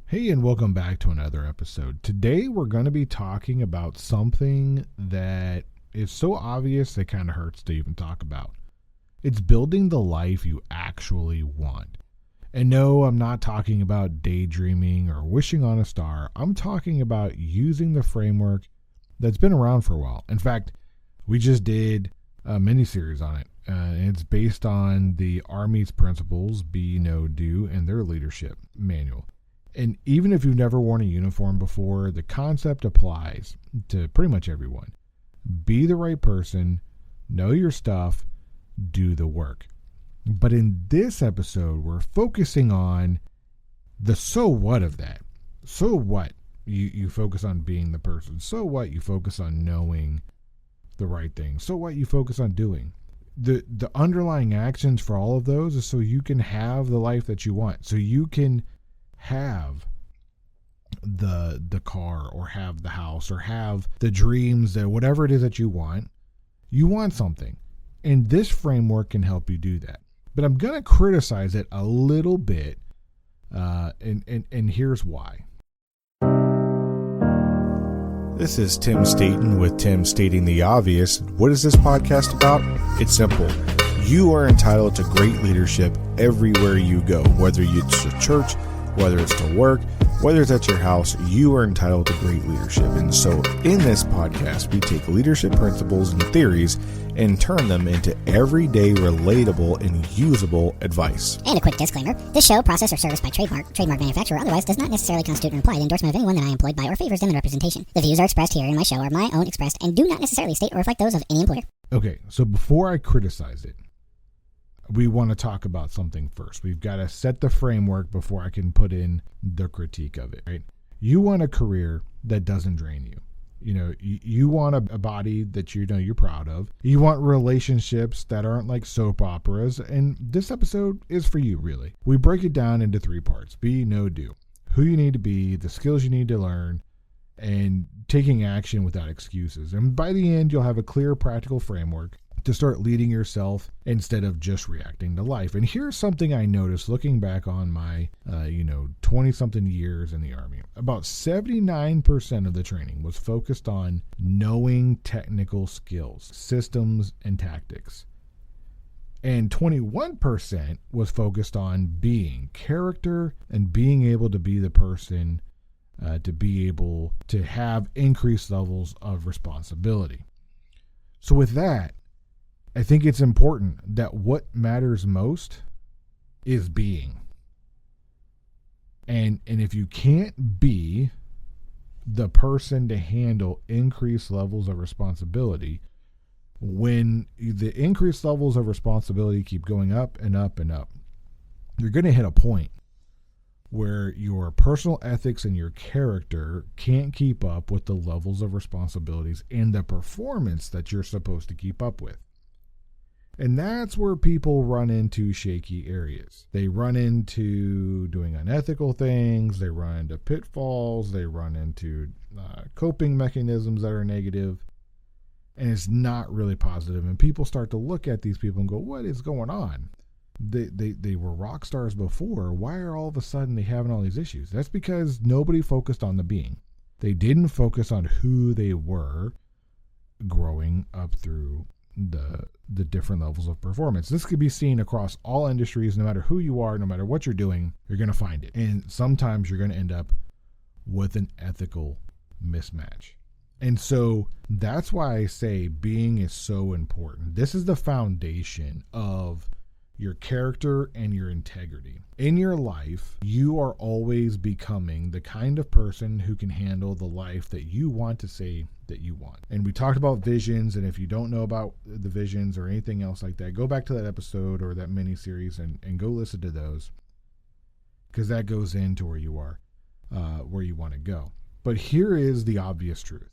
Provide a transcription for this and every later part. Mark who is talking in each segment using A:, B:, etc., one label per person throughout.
A: Hey, and welcome back to another episode. Today we're going to be talking about something that is so obvious it kind of hurts to even talk about. It's building the life you actually want. And no, I'm not talking about daydreaming or wishing on a star. I'm talking about using the framework that's been around for a while. In fact, we just did a mini-series on it. It's based on the Army's principles, be, know, do, and their leadership manual. And even if you've never worn a uniform before, the concept applies to pretty much everyone. Be the right person, know your stuff, do the work. But in this episode, we're focusing on the so what of that. So what? You focus on being the person. So what? You focus on knowing the right thing. So what? You focus on doing. The underlying actions for all of those is so you can have the life that you want. So you can have the car or have the house or have the dreams that whatever it is that you want something, and this framework can help you do that. But I'm going to criticize it a little bit, and here's why.
B: This is Tim Staten with Tim Stating the Obvious. What is this podcast about? It's simple. You are entitled to great leadership everywhere you go, whether it's to church, whether it's to work, whether it's at your house, you are entitled to great leadership. And so in this podcast, we take leadership principles and theories and turn them into everyday, relatable, and usable advice.
C: And a quick disclaimer, this show, process, or service by trademark manufacturer, otherwise does not necessarily constitute an implied endorsement of anyone that I employed by or favors them in representation. The views are expressed here in my show are my own expressed and do not necessarily state or reflect those of any employer.
A: Okay, so before I criticize it, we want to talk about something first. We've got to set the framework before I can put in the critique of it, right? You want a career that doesn't drain you. You know, you want a body that you know you're proud of. You want relationships that aren't like soap operas. And this episode is for you, really. We break it down into 3 parts: be, know, do. Who you need to be, the skills you need to learn, and taking action without excuses. And by the end, you'll have a clear, practical framework to start leading yourself instead of just reacting to life. And here's something I noticed looking back on my 20-something years in the Army. About 79% of the training was focused on knowing technical skills, systems, and tactics. And 21% was focused on being character and being able to be the person to be able to have increased levels of responsibility. So with that, I think it's important that what matters most is being. And if you can't be the person to handle increased levels of responsibility, when the increased levels of responsibility keep going up and up and up, you're going to hit a point where your personal ethics and your character can't keep up with the levels of responsibilities and the performance that you're supposed to keep up with. And that's where people run into shaky areas. They run into doing unethical things. They run into pitfalls. They run into coping mechanisms that are negative. And it's not really positive. And people start to look at these people and go, what is going on? They were rock stars before. Why are all of a sudden they having all these issues? That's because nobody focused on the being. They didn't focus on who they were growing up through the different levels of performance. This could be seen across all industries. No matter who you are, no matter what you're doing, you're going to find it. And sometimes you're going to end up with an ethical mismatch. And so that's why I say being is so important. This is the foundation of your character and your integrity. In your life, you are always becoming the kind of person who can handle the life that you want to say that you want. And we talked about visions, and if you don't know about the visions or anything else like that, go back to that episode or that mini series and go listen to those, because that goes into where you are, where you want to go. But here is the obvious truth.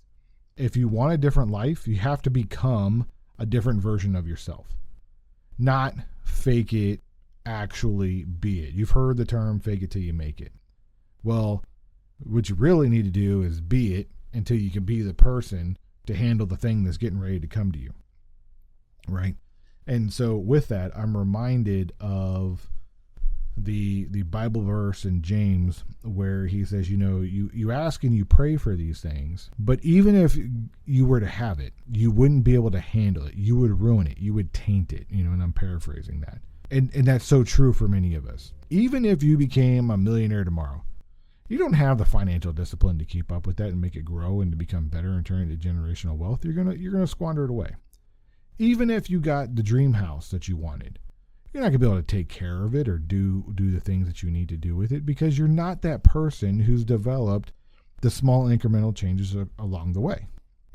A: If you want a different life, you have to become a different version of yourself. Not fake it, actually be it. You've heard the term fake it till you make it. Well, what you really need to do is be it until you can be the person to handle the thing that's getting ready to come to you. Right? And so with that, I'm reminded of the Bible verse in James where he says, you ask and you pray for these things, but even if you were to have it, you wouldn't be able to handle it. You would ruin it. You would taint it, and I'm paraphrasing that. And that's so true for many of us. Even if you became a millionaire tomorrow, you don't have the financial discipline to keep up with that and make it grow and to become better and turn it into generational wealth. You're gonna squander it away. Even if you got the dream house that you wanted, you're not going to be able to take care of it or do the things that you need to do with it because you're not that person who's developed the small incremental changes along the way.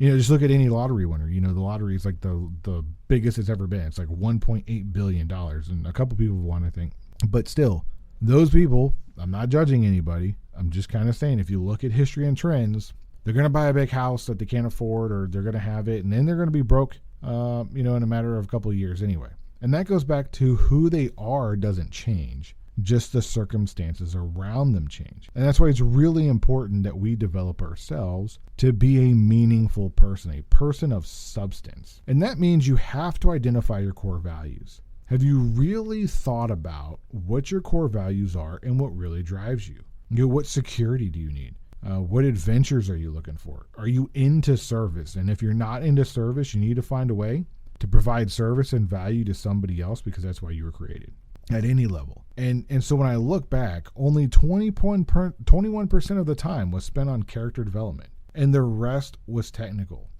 A: Just look at any lottery winner. The lottery is like the biggest it's ever been. It's like $1.8 billion. And a couple people won, I think. But still, those people, I'm not judging anybody. I'm just kind of saying, if you look at history and trends, they're going to buy a big house that they can't afford, or they're going to have it, and then they're going to be broke, in a matter of a couple of years anyway. And that goes back to who they are doesn't change. Just the circumstances around them change. And that's why it's really important that we develop ourselves to be a meaningful person, a person of substance. And that means you have to identify your core values. Have you really thought about what your core values are and what really drives you? What security do you need? What adventures are you looking for? Are you into service? And if you're not into service, you need to find a way to provide service and value to somebody else, because that's why you were created at any level. And so when I look back, only 21% of the time was spent on character development, and the rest was technical.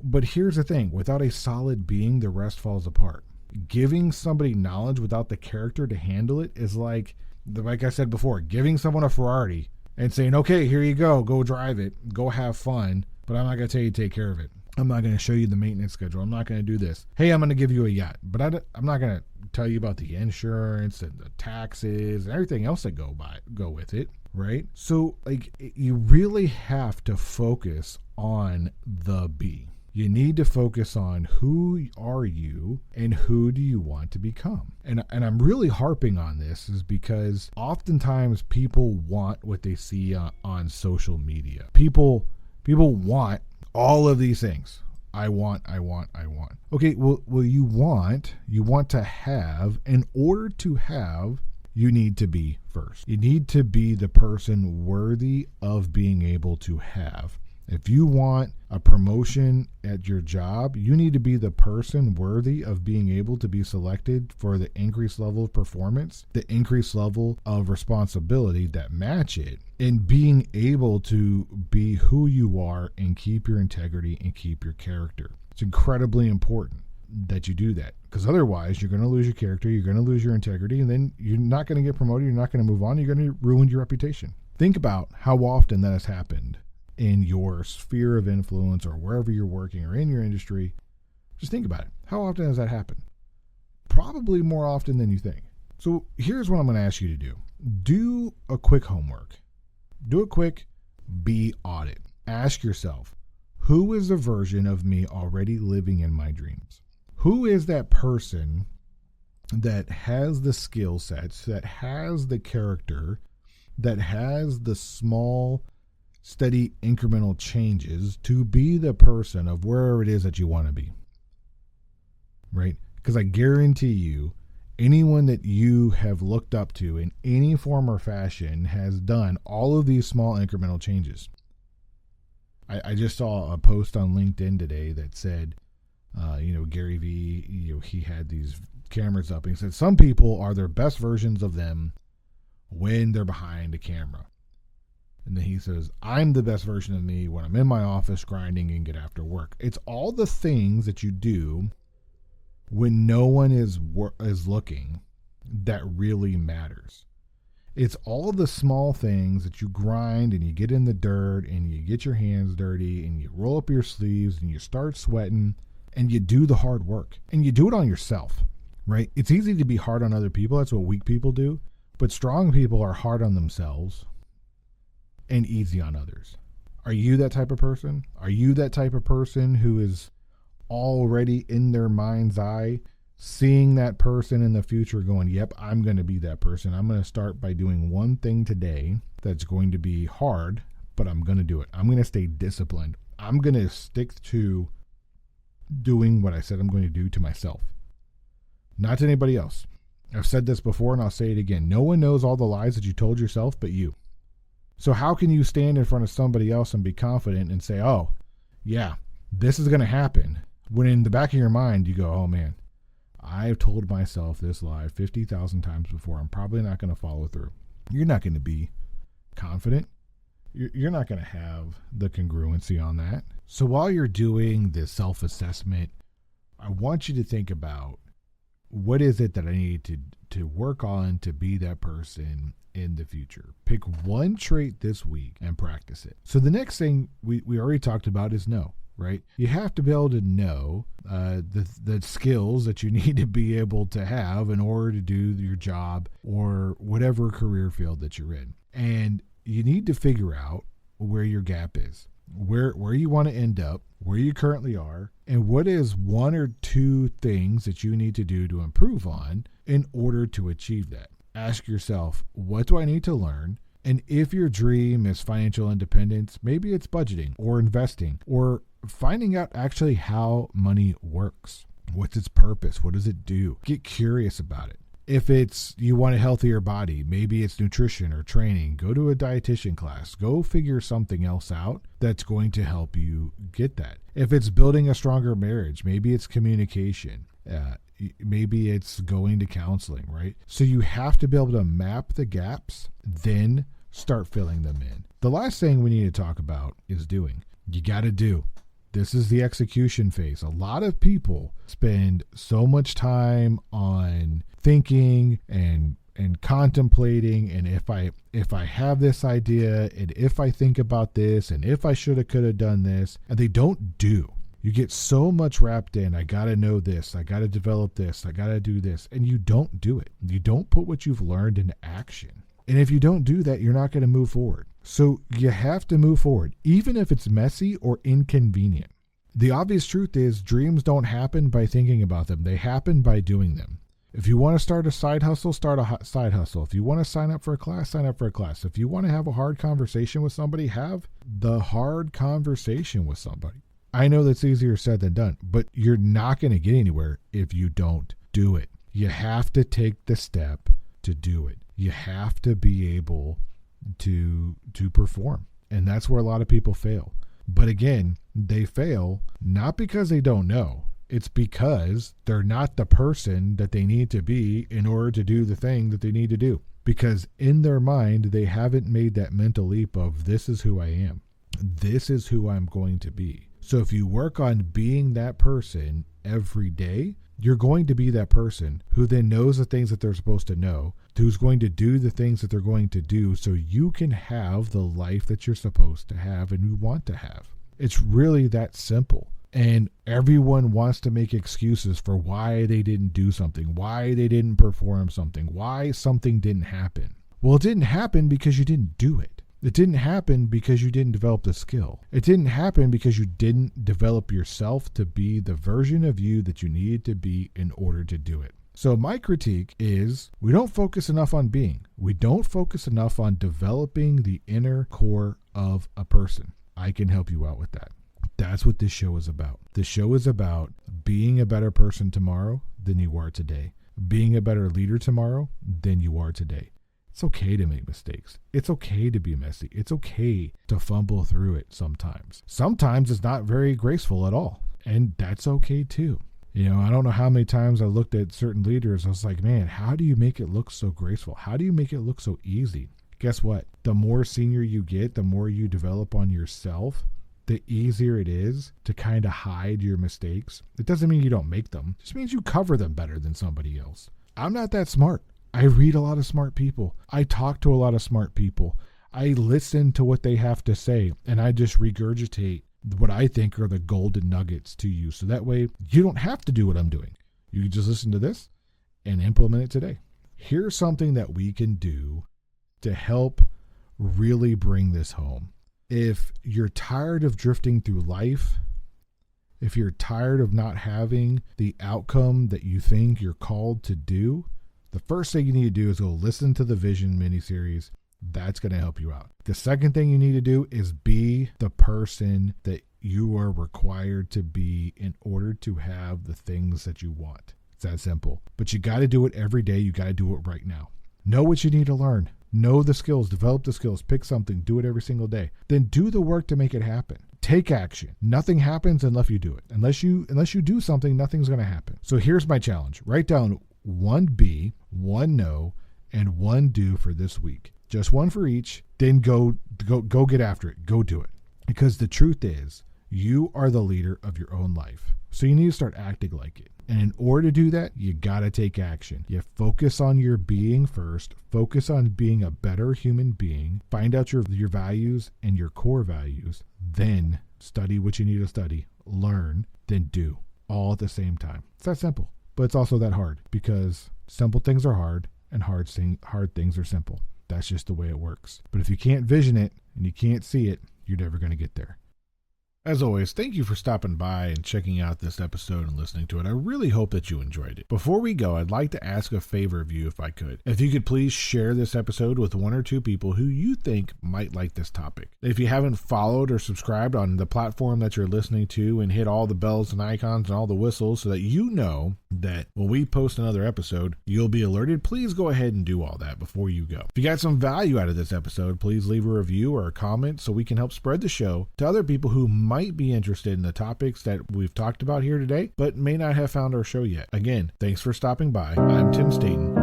A: But here's the thing, without a solid being, the rest falls apart. Giving somebody knowledge without the character to handle it is like I said before, giving someone a Ferrari and saying, okay, here you go drive it, go have fun, but I'm not going to tell you to take care of it. I'm not going to show you the maintenance schedule. I'm not going to do this. Hey, I'm going to give you a yacht, but I'm not going to tell you about the insurance and the taxes and everything else that go with it, right? So, you really have to focus on the B. You need to focus on who are you and who do you want to become. And I'm really harping on this is because oftentimes people want what they see on social media. People want all of these things. I want. Okay, well you want to have. In order to have, you need to be first. You need to be the person worthy of being able to have. If you want a promotion at your job, you need to be the person worthy of being able to be selected for the increased level of performance, the increased level of responsibility that match it, and being able to be who you are and keep your integrity and keep your character. It's incredibly important that you do that, because otherwise you're going to lose your character, you're going to lose your integrity, and then you're not going to get promoted, you're not going to move on, you're going to ruin your reputation. Think about how often that has happened in your sphere of influence or wherever you're working or in your industry. Just think about it. How often has that happened? Probably more often than you think. So here's what I'm going to ask you to do. Do a quick homework. Do a quick B audit. Ask yourself, who is the version of me already living in my dreams? Who is that person that has the skill sets, that has the character, that has the small, steady incremental changes to be the person of wherever it is that you want to be, right? Because I guarantee you, anyone that you have looked up to in any form or fashion has done all of these small incremental changes. I just saw a post on LinkedIn today that said, Gary Vee, he had these cameras up and he said, some people are their best versions of them when they're behind a camera. And then he says, I'm the best version of me when I'm in my office grinding and get after work. It's all the things that you do when no one is looking that really matters. It's all the small things that you grind and you get in the dirt and you get your hands dirty and you roll up your sleeves and you start sweating and you do the hard work and you do it on yourself, right? It's easy to be hard on other people. That's what weak people do. But strong people are hard on themselves and easy on others. Are you that type of person? Are you that type of person who is already in their mind's eye, seeing that person in the future going, yep, I'm going to be that person. I'm going to start by doing one thing today that's going to be hard, but I'm going to do it. I'm going to stay disciplined. I'm going to stick to doing what I said I'm going to do to myself, not to anybody else. I've said this before and I'll say it again. No one knows all the lies that you told yourself but you. So how can you stand in front of somebody else and be confident and say, oh, yeah, this is going to happen, when in the back of your mind you go, oh man, I've told myself this lie 50,000 times before. I'm probably not going to follow through. You're not going to be confident. You're not going to have the congruency on that. So while you're doing this self-assessment, I want you to think about, what is it that I need to work on to be that person in the future? Pick one trait this week and practice it. So the next thing we already talked about is know, right? You have to be able to know the skills that you need to be able to have in order to do your job or whatever career field that you're in. And you need to figure out where your gap is, where you want to end up, where you currently are, and what is one or two things that you need to do to improve on in order to achieve that. Ask yourself, what do I need to learn? And if your dream is financial independence, maybe it's budgeting or investing or finding out actually how money works. What's its purpose? What does it do? Get curious about it. If it's you want a healthier body, maybe it's nutrition or training, go to a dietitian class. Go figure something else out that's going to help you get that. If it's building a stronger marriage, maybe it's communication. Maybe it's going to counseling, right? So you have to be able to map the gaps, then start filling them in. The last thing we need to talk about is doing. You got to do. This is the execution phase. A lot of people spend so much time on thinking and contemplating, and if I have this idea, and if I think about this, and if I shoulda coulda done this, and they don't do. You get so much wrapped in, I got to know this, I got to develop this, I got to do this, and you don't do it. You don't put what you've learned into action. And if you don't do that, you're not going to move forward. So you have to move forward, even if it's messy or inconvenient. The obvious truth is dreams don't happen by thinking about them. They happen by doing them. If you want to start a side hustle, start a side hustle. If you want to sign up for a class, sign up for a class. If you want to have a hard conversation with somebody, have the hard conversation with somebody. I know that's easier said than done, but you're not going to get anywhere if you don't do it. You have to take the step to do it. You have to be able to perform. And that's where a lot of people fail. But again, they fail not because they don't know. It's because they're not the person that they need to be in order to do the thing that they need to do. Because in their mind, they haven't made that mental leap of, this is who I am. This is who I'm going to be. So if you work on being that person every day, you're going to be that person who then knows the things that they're supposed to know, who's going to do the things that they're going to do so you can have the life that you're supposed to have and you want to have. It's really that simple. And everyone wants to make excuses for why they didn't do something, why they didn't perform something, why something didn't happen. Well, it didn't happen because you didn't do it. It didn't happen because you didn't develop the skill. It didn't happen because you didn't develop yourself to be the version of you that you needed to be in order to do it. So my critique is we don't focus enough on being. We don't focus enough on developing the inner core of a person. I can help you out with that. That's what this show is about. This show is about being a better person tomorrow than you are today. Being a better leader tomorrow than you are today. It's okay to make mistakes. It's okay to be messy. It's okay to fumble through it sometimes. Sometimes it's not very graceful at all. And that's okay too. You know, I don't know how many times I looked at certain leaders. I was like, man, how do you make it look so graceful? How do you make it look so easy? Guess what? The more senior you get, the more you develop on yourself, the easier it is to kind of hide your mistakes. It doesn't mean you don't make them. It just means you cover them better than somebody else. I'm not that smart. I read a lot of smart people. I talk to a lot of smart people. I listen to what they have to say, and I just regurgitate what I think are the golden nuggets to you. So that way you don't have to do what I'm doing. You can just listen to this and implement it today. Here's something that we can do to help really bring this home. If you're tired of drifting through life, if you're tired of not having the outcome that you think you're called to do, the first thing you need to do is go listen to the Vision miniseries. That's going to help you out. The second thing you need to do is be the person that you are required to be in order to have the things that you want. It's that simple. But you got to do it every day. You got to do it right now. Know what you need to learn. Know the skills, develop the skills, pick something, do it every single day. Then do the work to make it happen. Take action. Nothing happens unless you do it. Unless you do something, nothing's going to happen. So here's my challenge. Write down 1 be, 1 know, and 1 do for this week. Just 1 for each. Then go get after it. Go do it. Because the truth is, you are the leader of your own life. So you need to start acting like it. And in order to do that, you got to take action. You focus on your being first. Focus on being a better human being. Find out your values and your core values. Then study what you need to study. Learn, then do. All at the same time. It's that simple. But it's also that hard because simple things are hard and hard things are simple. That's just the way it works. But if you can't vision it and you can't see it, you're never going to get there. As always, thank you for stopping by and checking out this episode and listening to it. I really hope that you enjoyed it. Before we go, I'd like to ask a favor of you if I could. If you could please share this episode with 1 or 2 people who you think might like this topic. If you haven't followed or subscribed on the platform that you're listening to and hit all the bells and icons and all the whistles so that you know that when we post another episode, you'll be alerted, please go ahead and do all that before you go. If you got some value out of this episode, please leave a review or a comment so we can help spread the show to other people who might be interested in the topics that we've talked about here today, but may not have found our show yet. Again, thanks for stopping by. I'm Tim Staten,